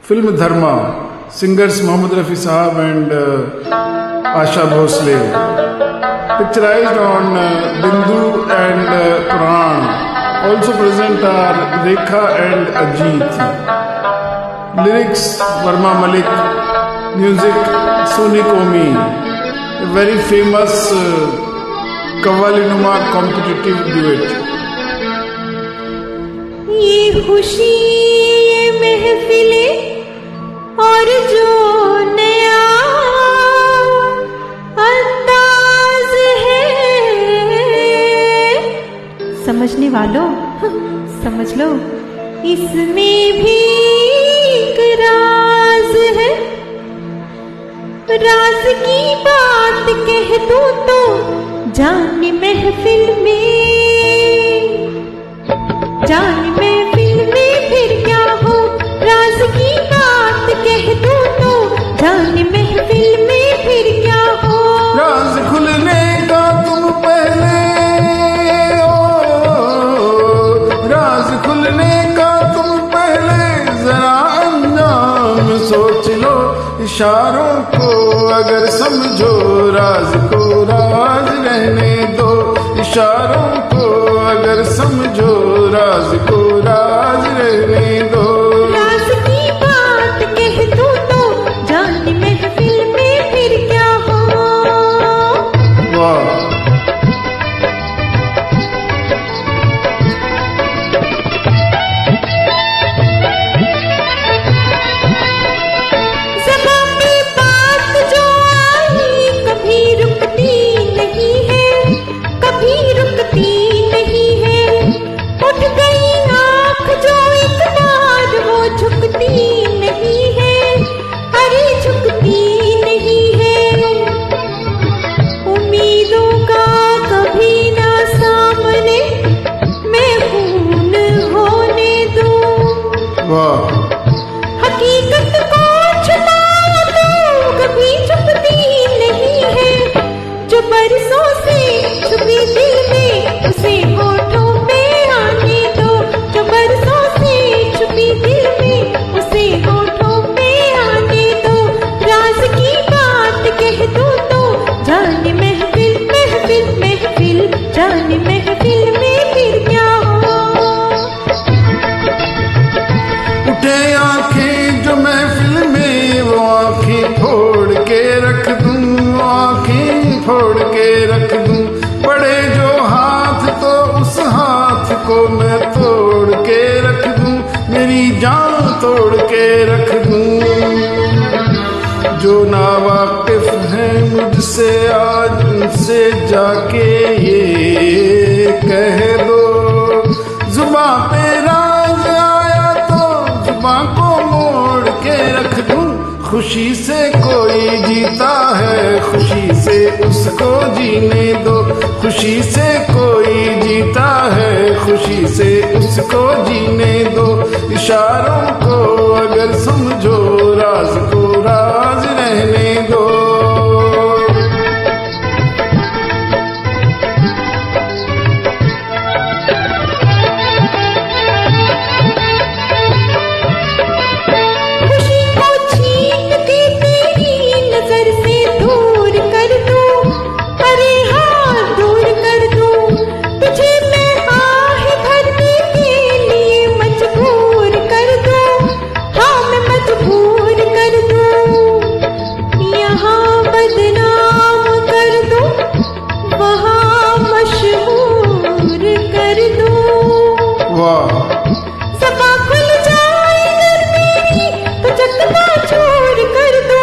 Film Dharma, singers Mohammed Rafi Sahab and Asha Bhosle, picturized on Bindu and Pran. Also present are Rekha and Ajit. Lyrics Verma Malik, music Soni Komi. A very famous Qawwali-numa competitive duet. ये खुशी ये महफिले और जो नया अंदाज है, समझने वालों समझ लो, इसमें भी एक राज है. राज की बात कह दूं तो जाने महफिल में, जाने महफिल में फिर क्या हो. राज की बात कह दूं तो जाने महफिल में फिर क्या हो. राज खुलने का तुम पहले, राज खुलने का तुम पहले जरा अंजाम सोच लो. इशारों को अगर समझो, राज को राज रहने दो. इशारों को अगर समझो, राज को राज रहने दो. राज की बात कह दूं तो जाने महफिल में फिर क्या हो. वाह. हकीकत को छुपाओ तो कभी छुपती नहीं है. जो बरसों से छुपी दिल में उसे होठों पे आने दो. जो बरसों से छुपी दिल में उसे होठों पे आने दो. राज की बात कह दूं तो जाने महफिल महफिल महफिल, जाने महफिल में फिर क्या हो. उठे आंखें जो महफिल में, वो आंखें फोड़ के रख दूं, आंखें फोड़ के रख दूं. बड़े जो हाथ तो उस हाथ को मैं तोड़ के रख दूं, मेरी जान तोड़ के रख दूं. जो नावाकिफ है मुझसे आज उनसे जाके ये कह दो. जुबां पे राज आया तो जुबां को मोड़ के रख दूं. खुशी से कोई जीता है, खुशी से उसको जीने दो. खुशी से कोई जीता है, खुशी से उसको जीने दो. इशारों को अगर समझो, राज को राज रहने दो. सफा खुल जाए घर मेरी तो चकना छोड़ कर दो.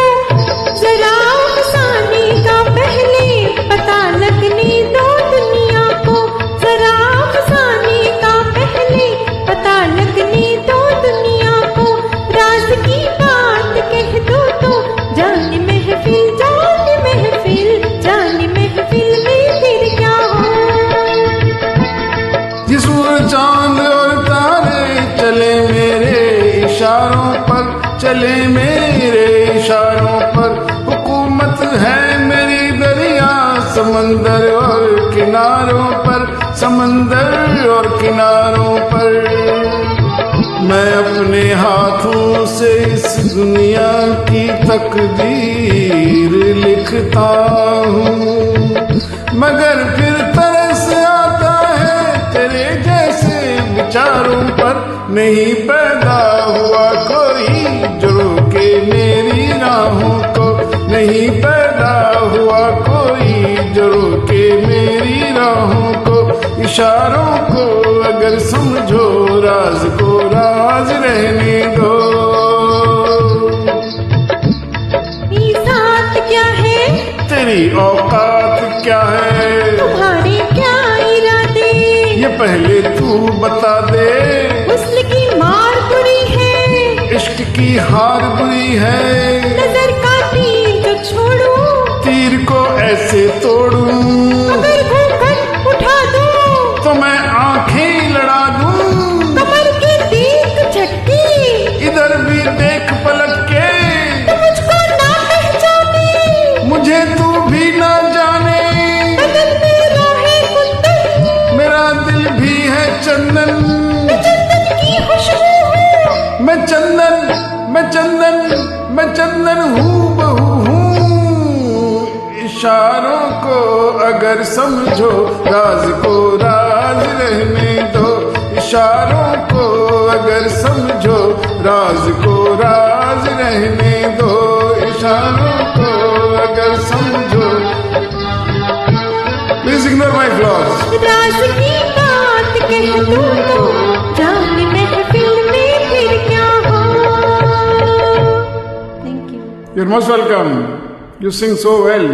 जरा फसाने का पहले पता लगने दो दुनिया को. जरा फसाने का पहले पता लगने दो दुनिया को. राज की बात कह दो तो जाने महफिल, जाने महफिल, जाने महफिल में फिर क्या हो. जिस चांद और तारे चले मेरे इशारों पर, चले मेरे इशारों पर. हुकूमत है मेरी दरिया समंदर और किनारों पर, समंदर और किनारों पर. मैं अपने हाथों से इस दुनिया की तकदीर लिखता हूँ, मगर फिर तरस आता है तेरे जैसे विचारों पर। नहीं पैदा हुआ कोई जो रोके मेरी राहों को, नहीं पैदा हुआ कोई जो रोके मेरी राहों को। इशारों को अगर समझो, राज को राज रहने दो। ये साथ क्या है, तेरी औकात क्या है, तुम्हारे क्या इरादे, ये पहले तू बता दे। हुस्न की मार बुरी है, इश्क की हार बुरी है, नजर का तीर जो छोड़ू, तीर को ऐसे तोड़ूं, अगर घूंघट उठा दूं, तो मैं आंखें लड़ा दूं। कमर की दीख झटकी, इधर भी देख पलट के, तू मुझको ना पहचाने, मुझे तू भी ना जाने। बदन में रोहे कुंदन, मेरा दिल भी है चंदन, मैं चंदन की खुशबू हूँ, मैं चंदन, मैं चंदन, मैं चंदन हूँ, बहू हूँ। इशारों को अगर समझो, राज को राज रहने दो। इशारों को अगर समझो, राज को राज रहने दो। इशारों को अगर समझो, प्लीज इग्नोर माई फ्लॉज। राज की बात कह दूं तो जान महफिल में फिर क्या हो। Thank you. You're most welcome. You sing so well.